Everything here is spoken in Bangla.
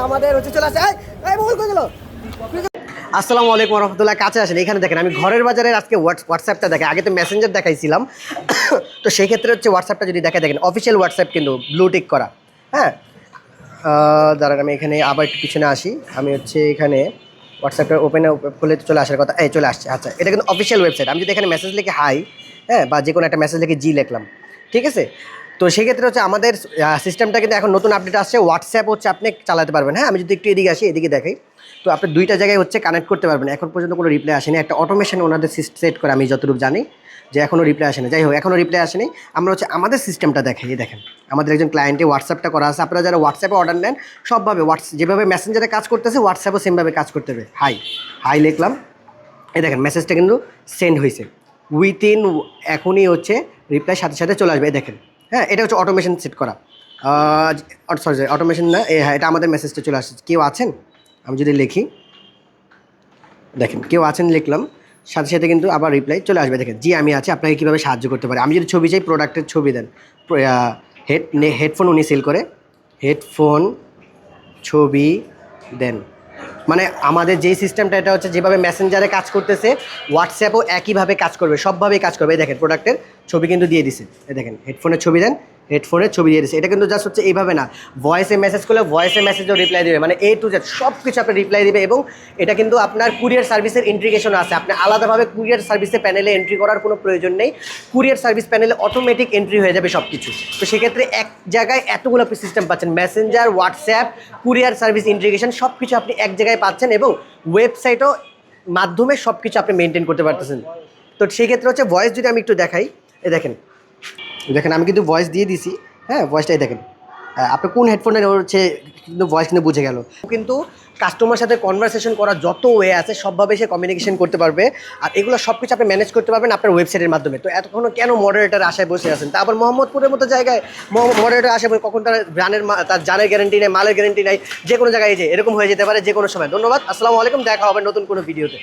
আমাদের হচ্ছে চলে আসে আসসালামু আলাইকুম রহমতুল্লাহ। কাছে আসেন, এখানে দেখেন আমি ঘরের বাজারের আজকে হোয়াটসঅ্যাপটা দেখে, আগে তো মেসেঞ্জার দেখাইছিলাম। তো সেই ক্ষেত্রে হচ্ছে হোয়াটসঅ্যাপটা যদি দেখেন অফিসিয়াল হোয়াটসঅ্যাপ কিন্তু ব্লু টিক করা। হ্যাঁ, দাঁড়ান আমি এখানে আবার একটু পিছনে আসি। আমি হচ্ছে এখানে হোয়াটসঅ্যাপটা ওপেনে খুলে চলে আসার কথা, এই চলে আসছে। আচ্ছা, এটা কিন্তু অফিসিয়াল ওয়েবসাইট। আমি যদি এখানে মেসেজ লিখে হাই, হ্যাঁ, বা যে কোনো একটা মেসেজ লিখে জি লিখলাম, ঠিক আছে। তো সেক্ষেত্রে হচ্ছে আমাদের সিস্টেমটা কিন্তু এখন নতুন আপডেট আসছে। হোয়াটসঅ্যাপ হচ্ছে আপনি চালাতে পারবেন। হ্যাঁ, আমি যদি একটু এদিকে আসি, এদিকে দেখাই, তো আপনি দুইটা জায়গায় হচ্ছে কানেক্ট করতে পারবেন। এখন পর্যন্ত কোনো রিপ্লাই আসেনি। একটা অটোমেশন ওনাদের সেট করে, আমি যতটুকু জানি যে এখনও রিপ্লাই আসেনি। যাই হোক, এখনও রিপ্লাই আসেনি। আমরা হচ্ছে আমাদের সিস্টেমটা দেখাই। দেখেন আমাদের একজন ক্লায়েন্টে হোয়াটসঅ্যাপটা করা আছে। আপনারা যারা হোয়াটসঅ্যাপে অর্ডার নেন, সবভাবে যেভাবে মেসেঞ্জারে কাজ করতেছে হোয়াটসঅ্যাপও সেমভাবে কাজ করতে হবে। হাই হাই লিখলাম, এই দেখেন মেসেজটা কিন্তু সেন্ড হয়েছে উইথিন, এখনই হচ্ছে রিপ্লাই সাথে সাথে চলে আসবে। এই দেখেন, হ্যাঁ, এটা হচ্ছে অটোমেশন সেট করা। সরি অটোমেশন না, হ্যাঁ, এটা আমাদের মেসেজটা চলে আসছে। কেউ আছেন, আমি যদি লিখি, দেখেন কেউ আছেন লিখলাম, সাথে সাথে কিন্তু আবার রিপ্লাই চলে আসবে। দেখেন, জি আমি আছি, আপনাকে কীভাবে সাহায্য করতে পারি। আমি যদি ছবি চাই, প্রোডাক্টের ছবি দেন। হেডফোন উনি সেল করে, হেডফোন ছবি দেন। মানে আমাদের যেই সিস্টেমটা, এটা হচ্ছে যেভাবে মেসেঞ্জারে কাজ করতেছে হোয়াটসঅ্যাপও একইভাবে কাজ করবে, সবভাবেই কাজ করবে। এই দেখেন প্রোডাক্টের ছবি কিন্তু দিয়ে দিছে। এই দেখেন হেডফোনের ছবি দেন, হেডফোনের ছবি দিয়ে দিচ্ছে। এটা কিন্তু জাস্ট হচ্ছে এইভাবে না, ভয়েসে মেসেজ করলে ভয়েসে মেসেজও রিপ্লাই দেবে, মানে A to Z সব কিছু আপনি রিপ্লাই দেবে। এবং এটা কিন্তু আপনার কুরিয়ার সার্ভিসের ইন্টিগ্রেশন আছে। আপনি আলাদাভাবে কুরিয়ার সার্ভিসে প্যানেলে এন্ট্রি করার কোনো প্রয়োজন নেই। কুরিয়ার সার্ভিস প্যানেলে অটোমেটিক এন্ট্রি হয়ে যাবে সব কিছু। তো সেক্ষেত্রে এক জায়গায় এতগুলো আপনি সিস্টেম পাচ্ছেন, Messenger, WhatsApp, courier service integration সব কিছু আপনি এক জায়গায় পাচ্ছেন। এবং ওয়েবসাইটও মাধ্যমে সব কিছু আপনি মেনটেন করতে পারতেছেন। তো সেই ক্ষেত্রে হচ্ছে ভয়েস যদি আমি একটু দেখাই, এই দেখেন, দেখেন আমি কিন্তু ভয়েস দিয়ে দিছি। হ্যাঁ, ভয়েসটাই দেখেন, আপনি কোন হেডফোনের হচ্ছে কিন্তু ভয়েস কিন্তু বুঝে গেল। কিন্তু কাস্টমার সাথে কনভারসেশন করার যত ওয়ে আছে সবভাবে সে কমিউনিকেশন করতে পারবে। আর এগুলো সব কিছু আপনি ম্যানেজ করতে পারবেন আপনার ওয়েবসাইটের মাধ্যমে। তো এতক্ষণ কেন মডারেটার আশায় বসে আছেন? তারপর মোহাম্মদপুরের মতো জায়গায় মডারেটার আশায় কখন তার তার জানের গ্যারেন্টি নেই, মালের গ্যারেন্টি নেই। যে কোনো জায়গায় যে এরকম হয়ে যেতে পারে যে কোনো সময়। ধন্যবাদ, আসসালামু আলাইকুম, দেখা হবে নতুন কোনো ভিডিওতে।